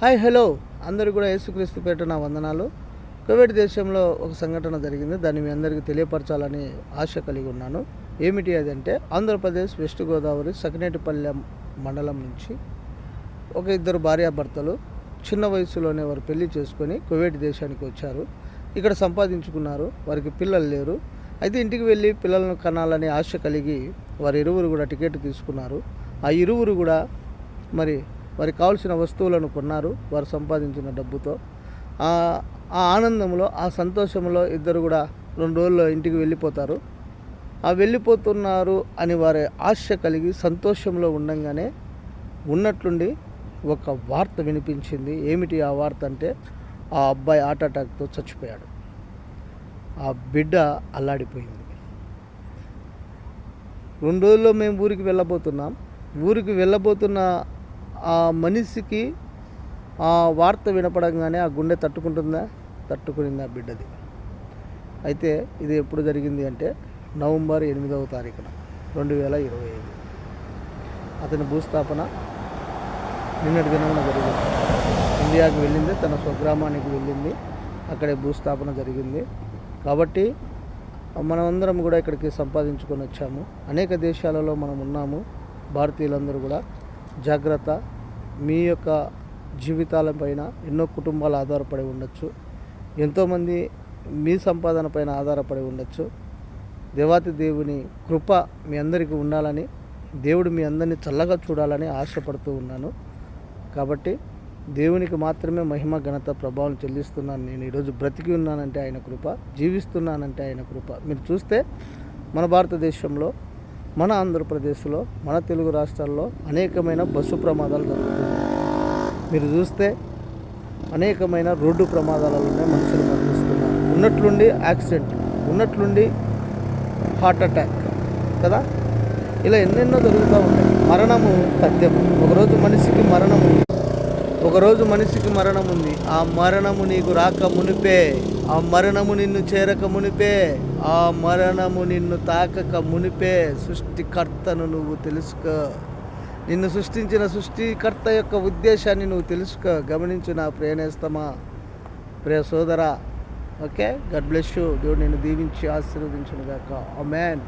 Hi hello అందరూ కూడా యేసుక్రీస్తు పేట నా వందనాలు. కువైట్ దేశంలో ఒక సంఘటన జరిగింది. దాన్ని మీ అందరికీ తెలియపరచాలని ఆశ కలిగి ఉన్నాను. ఏమిటి అదంటే, ఆంధ్రప్రదేశ్ వెస్ట్ గోదావరి సకినేటిపల్లె మండలం నుంచి ఒక ఇద్దరు భార్యాభర్తలు చిన్న వయసులోనే వారు పెళ్లి చేసుకొని కువైట్ దేశానికి వచ్చారు. ఇక్కడ సంపాదించుకున్నారు. వారికి పిల్లలు లేరు. అయితే ఇంటికి వెళ్ళి పిల్లలను కనాలని ఆశ కలిగి వారి ఇరువురు కూడా టికెట్ తీసుకున్నారు. ఆ ఇరువురు కూడా వారికి కావాల్సిన వస్తువులను కొన్నారు వారు సంపాదించిన డబ్బుతో. ఆ ఆనందంలో, ఆ సంతోషంలో ఇద్దరు కూడా 2 రోజుల్లో ఇంటికి వెళ్ళిపోతారు. ఆ వెళ్ళిపోతున్నారు అని వారి ఆశ కలిగి సంతోషంలో ఉండంగానే ఉన్నట్లుండి ఒక వార్త వినిపించింది. ఏమిటి ఆ వార్త అంటే, ఆ అబ్బాయి హార్ట్ అటాక్తో చచ్చిపోయాడు. ఆ బిడ్డ అల్లాడిపోయింది. 2 రోజుల్లో మేము ఊరికి వెళ్ళబోతున్నాం. ఊరికి వెళ్ళబోతున్న ఆ మనిషికి ఆ వార్త వినపడంగానే ఆ గుండె తట్టుకుంటుందా? తట్టుకునింది ఆ బిడ్డది. అయితే ఇది ఎప్పుడు జరిగింది అంటే, నవంబర్ 8వ తారీఖున 2025 అతని భూస్థాపన నిన్నటి దినమున జరిగింది. ఇండియాకి వెళ్ళింది, తన స్వగ్రామానికి వెళ్ళింది. అక్కడే భూస్థాపన జరిగింది. కాబట్టి మనమందరం కూడా ఇక్కడికి సంపాదించుకొని వచ్చాము. అనేక దేశాలలో మనం ఉన్నాము. భారతీయులందరూ కూడా జాగ్రత్త. మీ యొక్క జీవితాలపైన ఎన్నో కుటుంబాలు ఆధారపడి ఉండొచ్చు. ఎంతోమంది మీ సంపాదన పైన ఆధారపడి ఉండొచ్చు. దేవాతి దేవుని కృప మీ అందరికీ ఉండాలని, దేవుడు మీ అందరినీ చల్లగా చూడాలని ఆశపడుతూ ఉన్నాను. కాబట్టి దేవునికి మాత్రమే మహిమ, ఘనత, ప్రభావం చెల్లిస్తున్నాను. నేను ఈరోజు బ్రతికి ఉన్నానంటే ఆయన కృప, జీవిస్తున్నానంటే ఆయన కృప. మీరు చూస్తే మన భారతదేశంలో, మన ఆంధ్రప్రదేశ్లో, మన తెలుగు రాష్ట్రాల్లో అనేకమైన బస్సు ప్రమాదాలు జరుగుతున్నాయి. మీరు చూస్తే అనేకమైన రోడ్డు ప్రమాదాలలోనే మనుషులు మరణిస్తున్నారు. ఉన్నట్లుండి యాక్సిడెంట్, ఉన్నట్లుండి హార్ట్ అటాక్ కదా, ఇలా ఎన్నెన్నో జరుగుతూ ఉంటాయి. మరణము తథ్యం. ఒకరోజు మనిషికి మరణం ఉంది. ఆ మరణము నీకు రాక మునిపే, ఆ మరణము నిన్ను చేరక మునిపే, ఆ మరణము నిన్ను తాకక మునిపే సృష్టికర్తను నువ్వు తెలుసుకో. నిన్ను సృష్టించిన సృష్టికర్త యొక్క ఉద్దేశాన్ని నువ్వు తెలుసుకో. గమనించు నా ప్రియనేస్తమా, ప్రియ సోదరా. Okay, God bless you. దేవుడు నిన్ను దీవించి ఆశీర్వదించును గాక. ఆమేన్.